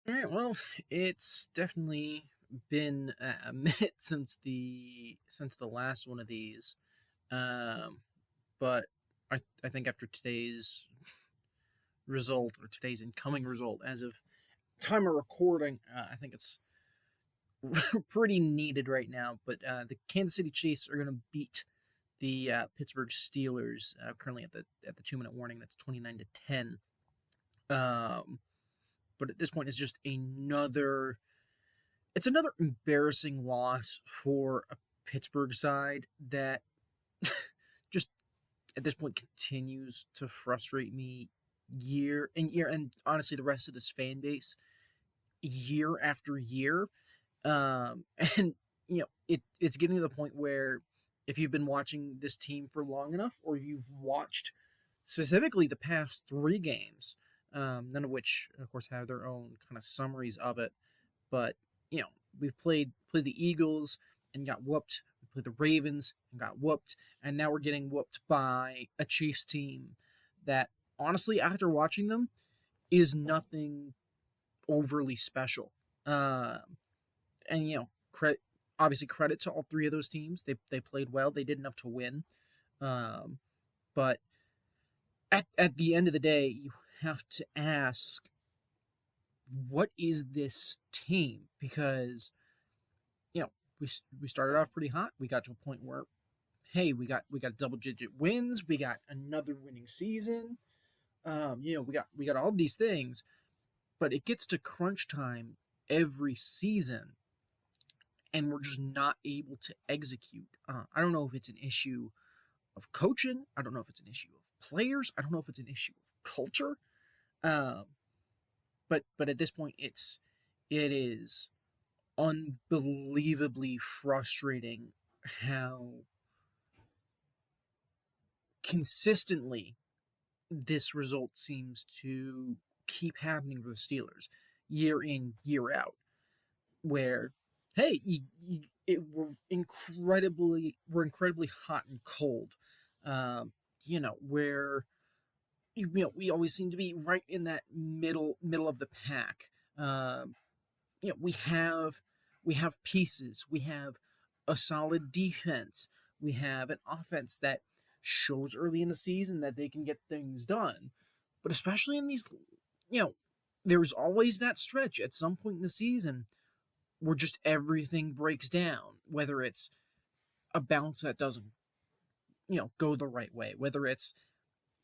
All right. Well, it's definitely been a minute since the last one of these. Um, but I think after today's result or today's incoming result, as of time of recording, I think it's pretty needed right now. But the Kansas City Chiefs are going to beat the Pittsburgh Steelers currently at the 2 minute warning. That's 29-10. Um, but at this point, it's another embarrassing loss for a Pittsburgh side that just at this point continues to frustrate me year and year, and honestly the rest of this fan base year after year. And it's getting to the point where if you've been watching this team for long enough, or you've watched specifically the past three games, none of which of course have their own kind of summaries of it, but you know, we've played the Eagles and got whooped. We played the Ravens and got whooped, and now we're getting whooped by a Chiefs team that honestly, after watching them, is nothing overly special. Uh, and obviously credit to all three of those teams. They played well. They did enough to win. Um, but at the end of the day, you have to ask, what is this team? Because you know, we started off pretty hot. We got to a point where, hey, we got double digit wins. We got another winning season. We got all these things, but it gets to crunch time every season, and we're just not able to execute. I don't know if it's an issue of coaching. I don't know if it's an issue of players. I don't know if it's an issue of culture. Um, but at this point, it is unbelievably frustrating how consistently this result seems to keep happening for the Steelers year in, year out. Where, hey, we're incredibly hot and cold. Where we always seem to be right in that middle of the pack. Um, we have pieces. We have a solid defense. We have an offense that shows early in the season that they can get things done. But especially in these, you know, there's always that stretch at some point in the season where just everything breaks down. Whether it's a bounce that doesn't, go the right way, whether it's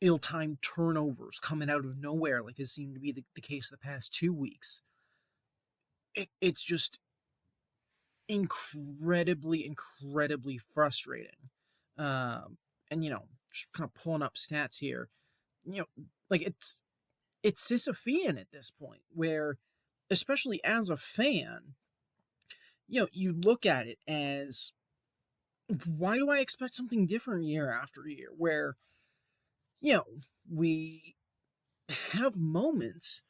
ill-timed turnovers coming out of nowhere, like has seemed to be the case the past 2 weeks. It's just incredibly frustrating. And just kind of pulling up stats here, like it's Sisyphean at this point, where, especially as a fan, you look at it as, why do I expect something different year after year? Where, you know, we have moments,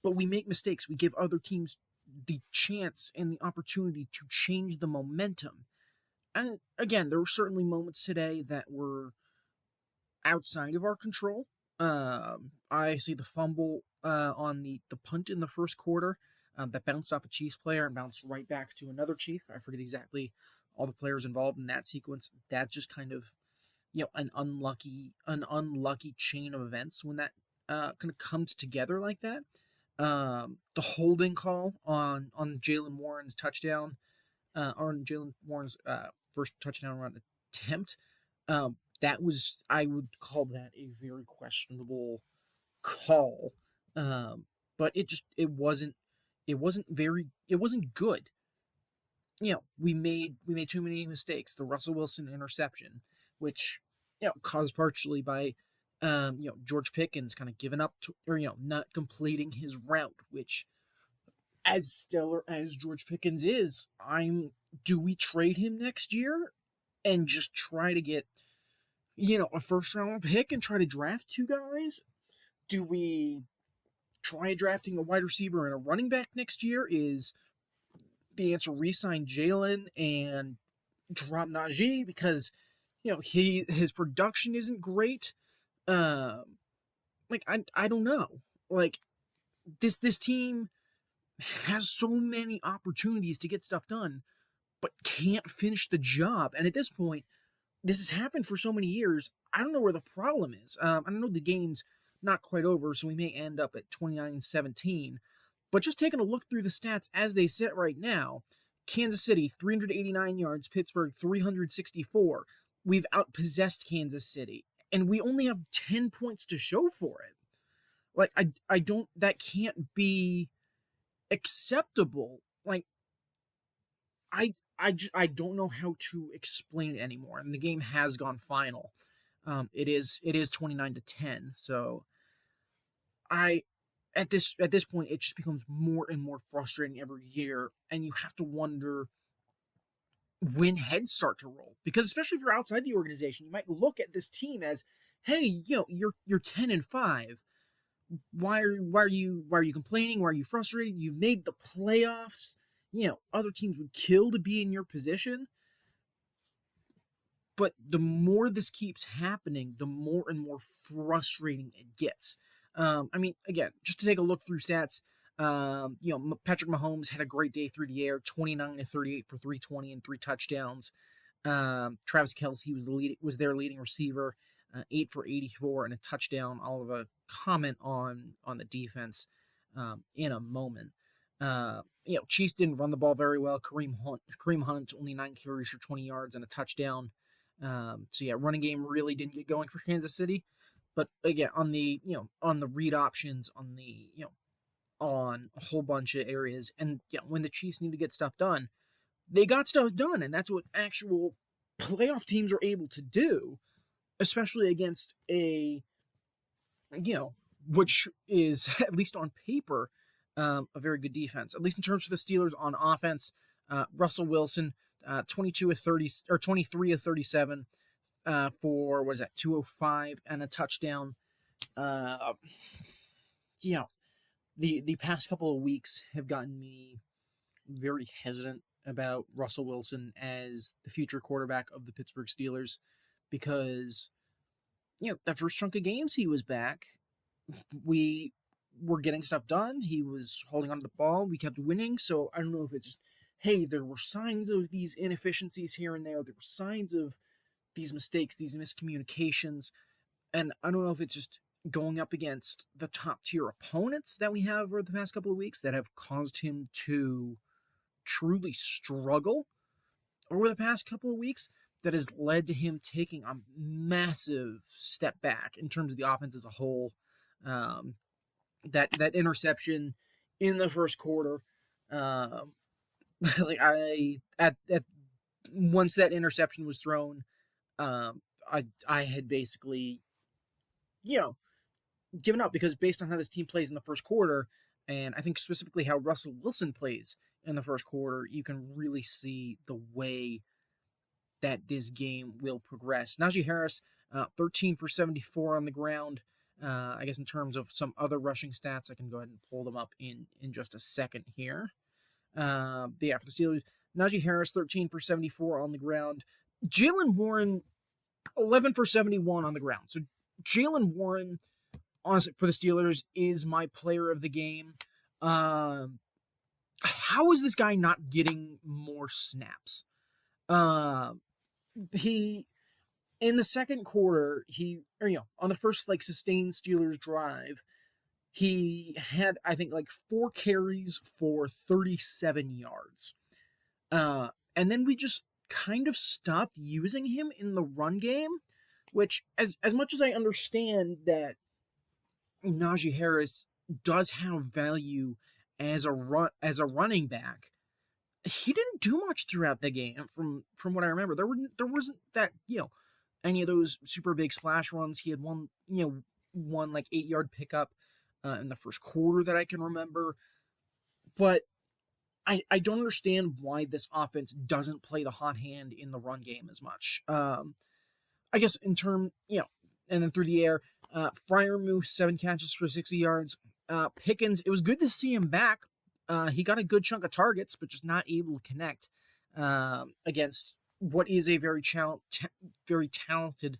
but we make mistakes. We give other teams the chance and the opportunity to change the momentum. And again, there were certainly moments today that were outside of our control. I see the fumble on the punt in the first quarter that bounced off a Chiefs player and bounced right back to another Chief. I forget exactly all the players involved in that sequence. That just kind of, an unlucky chain of events when that kind of comes together like that. The holding call on Jalen Warren's touchdown, on Jalen Warren's first touchdown run attempt, that was, I would call that a very questionable call. But it wasn't good. We made too many mistakes. The Russell Wilson interception, which caused partially by George Pickens kind of giving up to, or not completing his route, which, as stellar as George Pickens is, do we trade him next year and just try to get a first round pick and try to draft two guys? Do we try drafting a wide receiver and a running back next year? Is the answer re-sign Jalen and drop Najee because his production isn't great? Um, like I don't know. Like this team has so many opportunities to get stuff done, but can't finish the job. And at this point, this has happened for so many years. I don't know where the problem is. I know the game's not quite over, so we may end up at 29-17. But just taking a look through the stats as they sit right now, Kansas City 389 yards, Pittsburgh 364. We've outpossessed Kansas City, and we only have 10 points to show for it. Like I don't that can't be acceptable. Like I don't know how to explain it anymore. And the game has gone final. It is 29-10. So I at this point it just becomes more and more frustrating every year, and you have to wonder when heads start to roll, because especially if you're outside the organization, you might look at this team as, hey, you're 10-5. Why are you complaining? Why are you frustrated? You made the playoffs. Other teams would kill to be in your position. But the more this keeps happening, the more and more frustrating it gets. I mean, again, just to take a look through stats, Patrick Mahomes had a great day through the air, 29-38 for 320 and 3 touchdowns. Travis Kelce was their leading receiver, 8 for 84 and a touchdown. I'll have a comment on the defense in a moment. Chiefs didn't run the ball very well. Kareem Hunt only 9 carries for 20 yards and a touchdown. Running game really didn't get going for Kansas City. But again, on the read options, on a whole bunch of areas, and when the Chiefs need to get stuff done, they got stuff done, and that's what actual playoff teams are able to do, especially against which is at least on paper a very good defense. At least in terms of the Steelers on offense, Russell Wilson, 22 of 30 or 23 of 37 for what is that 205 and a touchdown. The past couple of weeks have gotten me very hesitant about Russell Wilson as the future quarterback of the Pittsburgh Steelers, because that first chunk of games he was back, we were getting stuff done. He was holding on to the ball. We kept winning. So I don't know if it's just, hey, there were signs of these inefficiencies here and there. There were signs of these mistakes, these miscommunications. And I don't know if it's just going up against the top tier opponents that we have over the past couple of weeks that have caused him to truly struggle over the past couple of weeks, that has led to him taking a massive step back in terms of the offense as a whole. That interception in the first quarter, like at once that interception was thrown, I had basically given up, because based on how this team plays in the first quarter, and I think specifically how Russell Wilson plays in the first quarter, you can really see the way that this game will progress. Najee Harris, 13 for 74 on the ground. I guess in terms of some other rushing stats, I can go ahead and pull them up in just a second here. For the Steelers, Najee Harris, 13 for 74 on the ground. Jaylen Warren, 11 for 71 on the ground. So Jaylen Warren, honestly, for the Steelers, is my player of the game. How is this guy not getting more snaps? He in the second quarter, on the first sustained Steelers drive, he had, I think, 4 carries for 37 yards. And then we just kind of stopped using him in the run game, which, as much as I understand that Najee Harris does have value as a running back, he didn't do much throughout the game. From what I remember, there wasn't that any of those super big splash runs. He had one 8-yard pickup in the first quarter that I can remember, but I don't understand why this offense doesn't play the hot hand in the run game as much. I guess in term, and then through the air, Freiermuth 7 catches for 60 yards. Pickens, it was good to see him back. He got a good chunk of targets, but just not able to connect against what is a very talented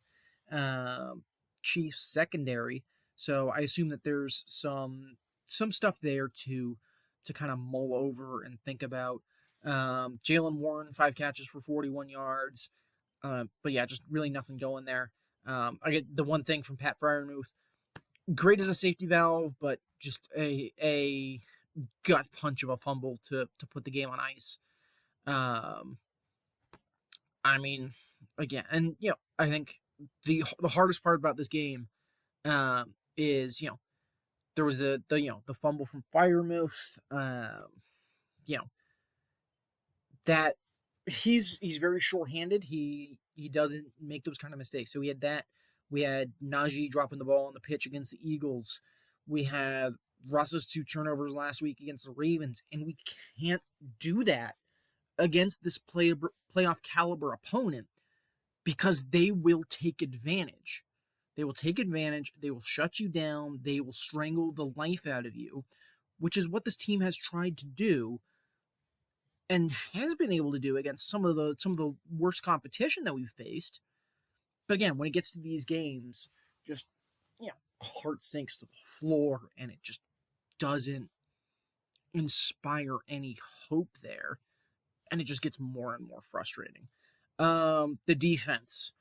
Chiefs secondary. So I assume that there's some stuff there to to kind of mull over and think about. Jalen Warren, 5 catches for 41 yards. But yeah, just really nothing going there. I get the one thing from Pat Fryermuth. Great as a safety valve, but just a gut punch of a fumble to put the game on ice. Um, I mean, again, and I think the hardest part about this game is there was the fumble from Firemouth. You know that he's very short-handed. He doesn't make those kind of mistakes. So we had that. We had Najee dropping the ball on the pitch against the Eagles. We had Russ's 2 turnovers last week against the Ravens, and we can't do that against this playoff caliber opponent because they will take advantage. They will take advantage. They will shut you down. They will strangle the life out of you, which is what this team has tried to do and has been able to do against some of the worst competition that we've faced. But again, when it gets to these games, just heart sinks to the floor, and it just doesn't inspire any hope there, and it just gets more and more frustrating. The defense.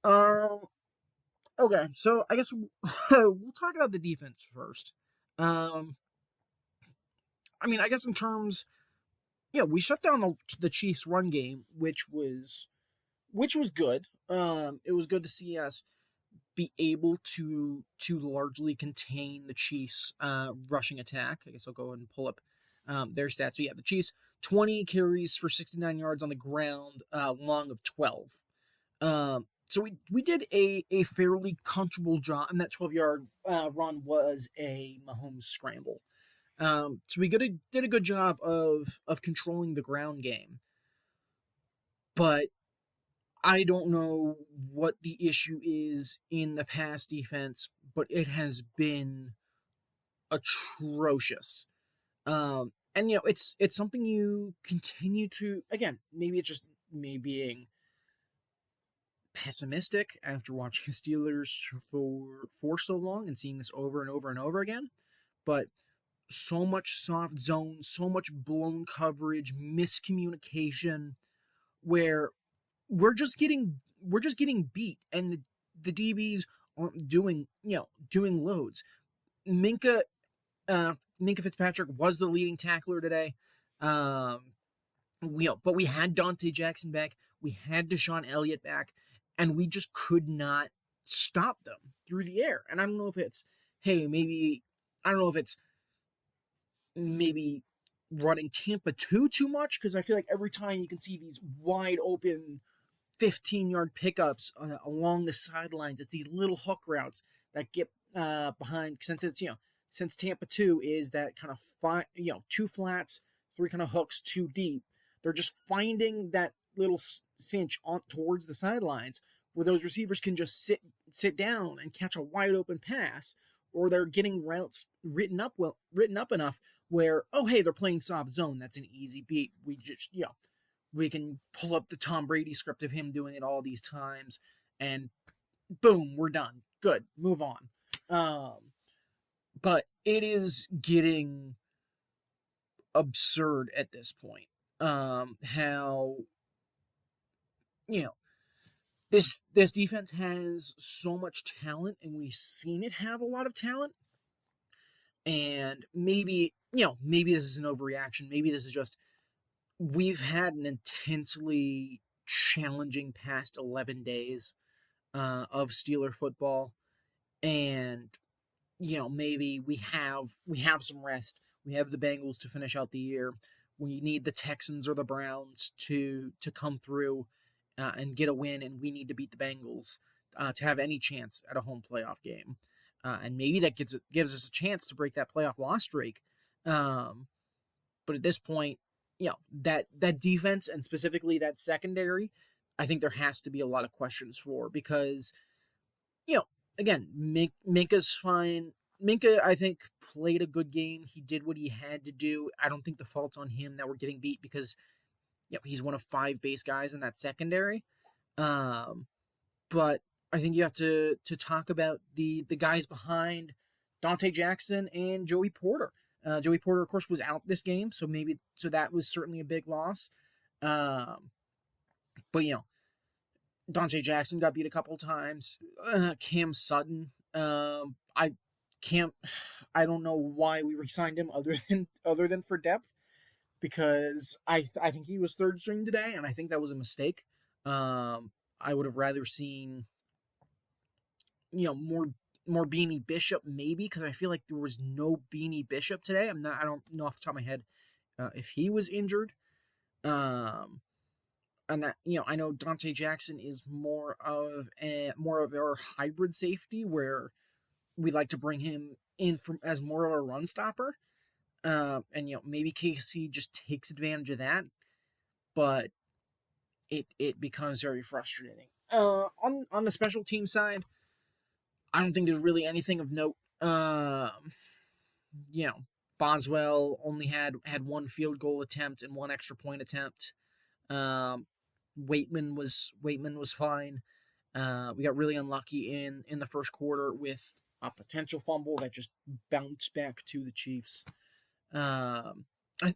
Um, okay, so I guess we'll talk about the defense first. Um, I mean, I guess in terms, we shut down the Chiefs' run game, which was good. It was good to see us be able to largely contain the Chiefs' rushing attack. I guess I'll go and pull up their stats. So yeah, the Chiefs 20 carries for 69 yards on the ground, long of 12. So we did a fairly comfortable job, and that 12-yard run was a Mahomes scramble. So we did a good job of controlling the ground game, but I don't know what the issue is in the pass defense, but it has been atrocious. And it's something you continue to, again, maybe it's just me being pessimistic after watching the Steelers for so long and seeing this over and over and over again. But so much soft zone, so much blown coverage, miscommunication, where we're just getting beat, and the DBs aren't doing loads. Minka Minka Fitzpatrick was the leading tackler today. But we had Dante Jackson back, we had Deshaun Elliott back, and we just could not stop them through the air. And I don't know if it's maybe running Tampa 2 too much, because I feel like every time you can see these wide open 15-yard pickups along the sidelines. It's these little hook routes that get behind, since Tampa 2 is that kind of 2 flats, 3 kind of hooks, 2 deep. They're just finding that little cinch on towards the sidelines where those receivers can just sit down and catch a wide open pass, or they're getting routes written up enough where, oh hey, they're playing soft zone. That's an easy beat. We can pull up the Tom Brady script of him doing it all these times, and boom, we're done. Good, move on. But it is getting absurd at this point. How this defense has so much talent, and we've seen it have a lot of talent. And maybe this is an overreaction. Maybe this is just we've had an intensely challenging past 11 days of Steeler football, and maybe we have some rest. We have the Bengals to finish out the year. We need the Texans or the Browns to come through and get a win, and we need to beat the Bengals to have any chance at a home playoff game. And maybe that gives us a chance to break that playoff loss streak. But at this point, that defense, and specifically that secondary, I think there has to be a lot of questions for, because, again, Minka's fine. Minka, I think, played a good game. He did what he had to do. I don't think the fault's on him that we're getting beat, because he's one of 5 base guys in that secondary. But I think you have to talk about the guys behind Dante Jackson and Joey Porter. Joey Porter, of course, was out this game, so that was certainly a big loss. Um, but Dante Jackson got beat a couple times. Cam Sutton, I can't. I don't know why we re-signed him other than for depth, because I think he was third string today, and I think that was a mistake. I would have rather seen more Beanie Bishop, maybe, because I feel like there was no Beanie Bishop today. I don't know off the top of my head if he was injured. Um, and that, I know Dante Jackson is more of our hybrid safety, where we like to bring him in from as more of a run stopper. And maybe KC just takes advantage of that, but it becomes very frustrating. On the special team side, I don't think there's really anything of note. You know, Boswell only had one field goal attempt and one extra point attempt. Um, Waitman was fine. We got really unlucky in the first quarter with a potential fumble that just bounced back to the Chiefs. Um,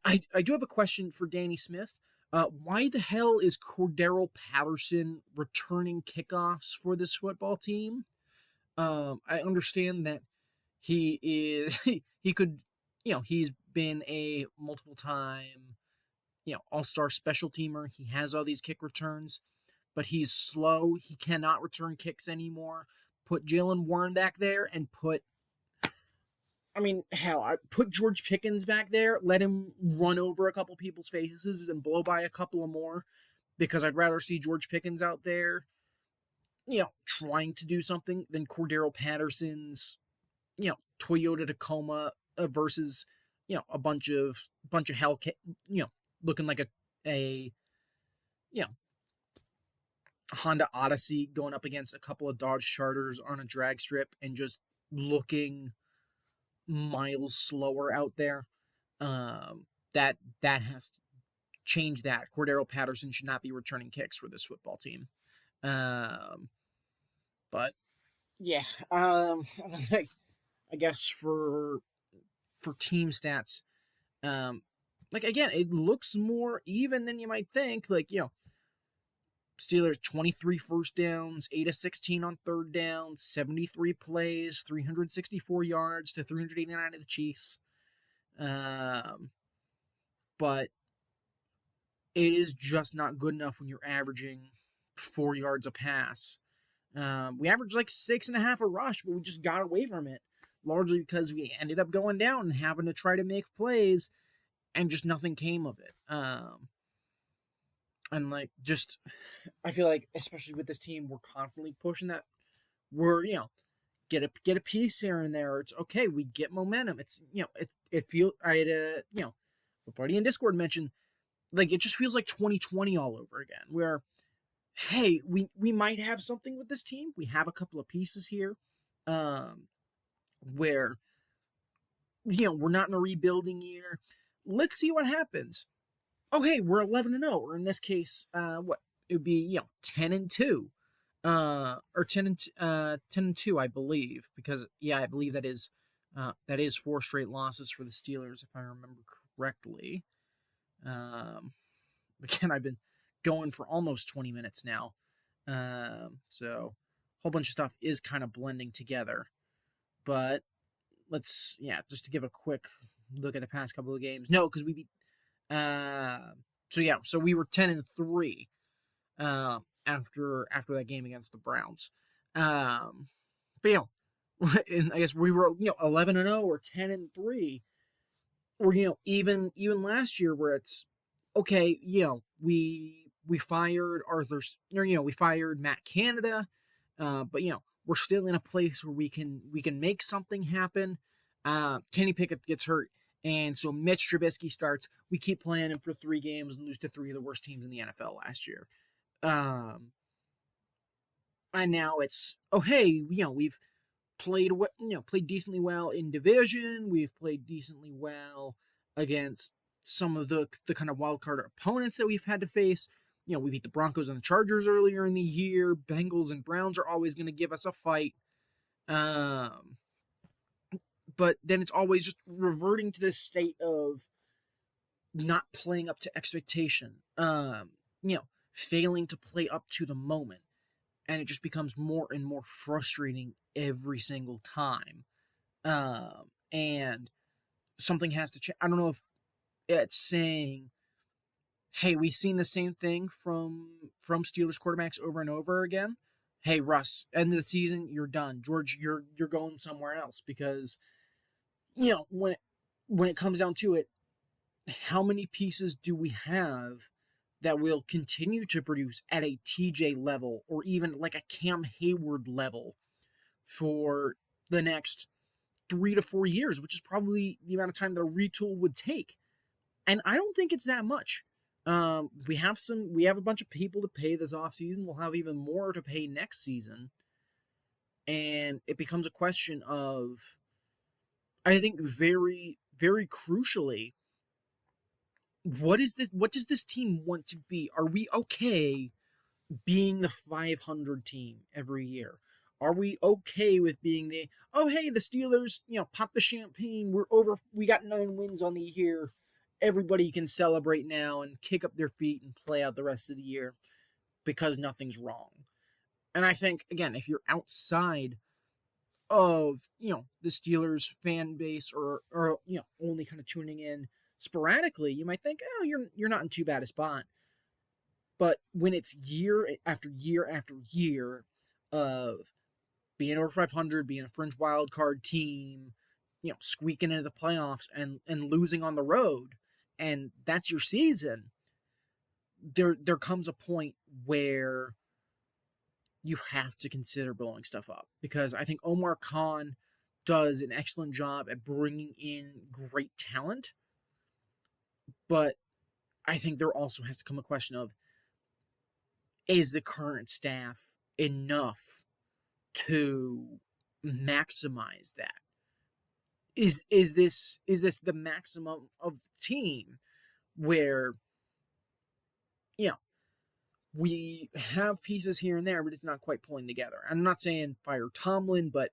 I do have a question for Danny Smith. Why the hell is Cordero Patterson returning kickoffs for this football team? I understand that he is he could, he's been a multiple time, all-star special teamer. He has all these kick returns, but he's slow. He cannot return kicks anymore. Put Jalen Warren back there and hell, I put George Pickens back there. Let him run over a couple people's faces and blow by a couple of more, because I'd rather see George Pickens out there, trying to do something than Cordero Patterson's, Toyota Tacoma versus, a bunch of looking like a you know Honda Odyssey going up against a couple of Dodge Chargers on a drag strip and just looking miles slower out there. That has to change that. Cordero Patterson should not be returning kicks for this football team. But yeah, I guess for team stats, like again, it looks more even than you might think. Like, Steelers 23 first downs, 8 of 16 on third down, 73 plays, 364 yards to 389 of the Chiefs. But it is just not good enough when you're averaging 4 yards a pass. We averaged like 6.5 a rush, but we just got away from it, largely because we ended up going down and having to try to make plays, and just nothing came of it. And like, just, I feel like, especially with this team, we're constantly pushing that. We're, get a piece here and there. It's okay. We get momentum. It's, it feels, I had a, a buddy in Discord mentioned, like, it just feels like 2020 all over again, where, hey, we might have something with this team. We have a couple of pieces here, where, we're not in a rebuilding year. Let's see what happens. Oh, hey, we're 11-0, or in this case, what it would be, 10-2, or 10-2, I believe, because I believe that is 4 straight losses for the Steelers, if I remember correctly. Again, I've been going for almost 20 minutes now, so a whole bunch of stuff is kind of blending together. But let's, just to give a quick look at the past couple of games. No, because we beat. So we were 10-3 after that game against the Browns. But and I guess we were 11-0 or 10-3, or even last year, where it's okay. We fired Arthur. We fired Matt Canada, but we're still in a place where we can make something happen. Kenny Pickett gets hurt. And so Mitch Trubisky starts. We keep playing him for 3 games and lose to 3 of the worst teams in the NFL last year. And now it's, oh, hey, we've played decently well in division. We've played decently well against some of the kind of wild card opponents that we've had to face. We beat the Broncos and the Chargers earlier in the year. Bengals and Browns are always going to give us a fight. But but then it's always just reverting to this state of not playing up to expectation. Failing to play up to the moment, and it just becomes more and more frustrating every single time. And something has to change. I don't know if it's saying, "Hey, we've seen the same thing from Steelers quarterbacks over and over again. Hey, Russ, end of the season, you're done. George, you're going somewhere else because when it comes down to it, how many pieces do we have that will continue to produce at a TJ level or even like a Cam Hayward level for the next 3 to 4 years, which is probably the amount of time that a retool would take. And I don't think it's that much. We have a bunch of people to pay this offseason. We'll have even more to pay next season. And it becomes a question of, I think very, very crucially, what does this team want to be? Are we okay being the 500 team every year? Are we okay with being oh, hey, the Steelers, pop the champagne. We got 9 wins on the year. Everybody can celebrate now and kick up their feet and play out the rest of the year because nothing's wrong. And I think, again, if you're outside of, the Steelers fan base or only kind of tuning in sporadically, you might think, oh, you're not in too bad a spot. But when it's year after year after year of being over 500, being a fringe wild card team, squeaking into the playoffs and losing on the road, and that's your season, there comes a point where you have to consider blowing stuff up. Because I think Omar Khan does an excellent job at bringing in great talent, but I think there also has to come a question of, is the current staff enough to maximize that? Is this the maximum of the team where we have pieces here and there, but it's not quite pulling together? I'm not saying fire Tomlin, but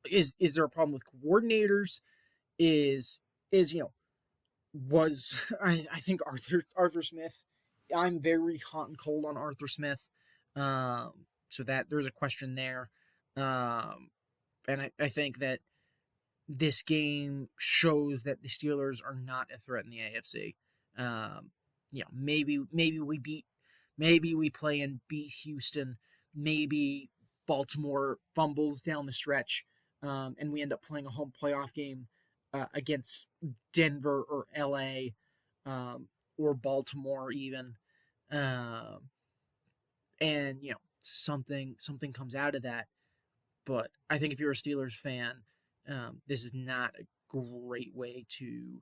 is there a problem with coordinators? Is was I think Arthur Smith. I'm very hot and cold on Arthur Smith, so that there's a question there, and I think that this game shows that the Steelers are not a threat in the AFC. Maybe we play and beat Houston. Maybe Baltimore fumbles down the stretch, and we end up playing a home playoff game against Denver or LA, or Baltimore even, and something comes out of that. But I think if you're a Steelers fan, this is not a great way to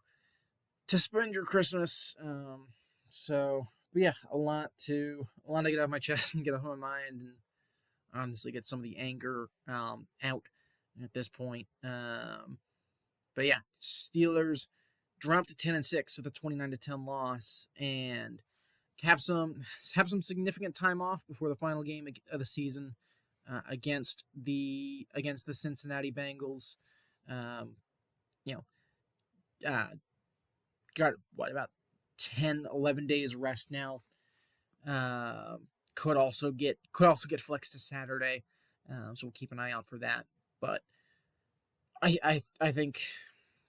spend your Christmas. But yeah, a lot to get out of my chest and get off my mind, and honestly get some of the anger out at this point. But yeah, Steelers dropped to 10-6 with a 29-10 loss, and have some significant time off before the final game of the season against the Cincinnati Bengals. You know, got about 10-11 days rest now. Could also get flexed to Saturday, so we'll keep an eye out for that. But I think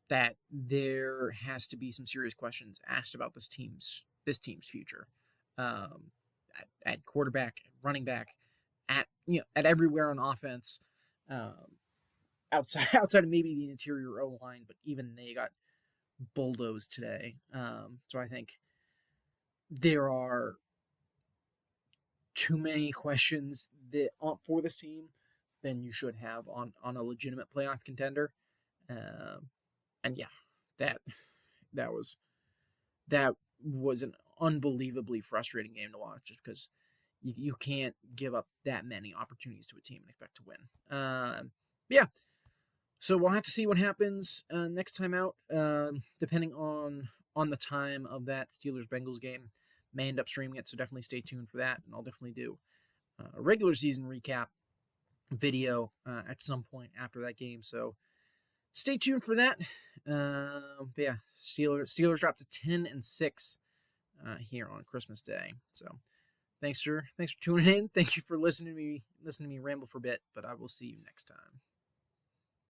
that there has to be some serious questions asked about this team's future, at quarterback, running back, at everywhere on offense, outside of maybe the interior O line, but even they got bulldozed today. So I think there are too many questions that for this team than you should have on a legitimate playoff contender. And yeah, that was an unbelievably frustrating game to watch, just because you can't give up that many opportunities to a team and expect to win. Yeah. So we'll have to see what happens next time out, depending on the time of that Steelers-Bengals game. May end up streaming it, so definitely stay tuned for that, and I'll definitely do a regular season recap video at some point after that game. So stay tuned for that. But yeah, Steelers dropped to 10-6 here on Christmas Day. So thanks for tuning in. Thank you for listening to me ramble for a bit. But I will see you next time.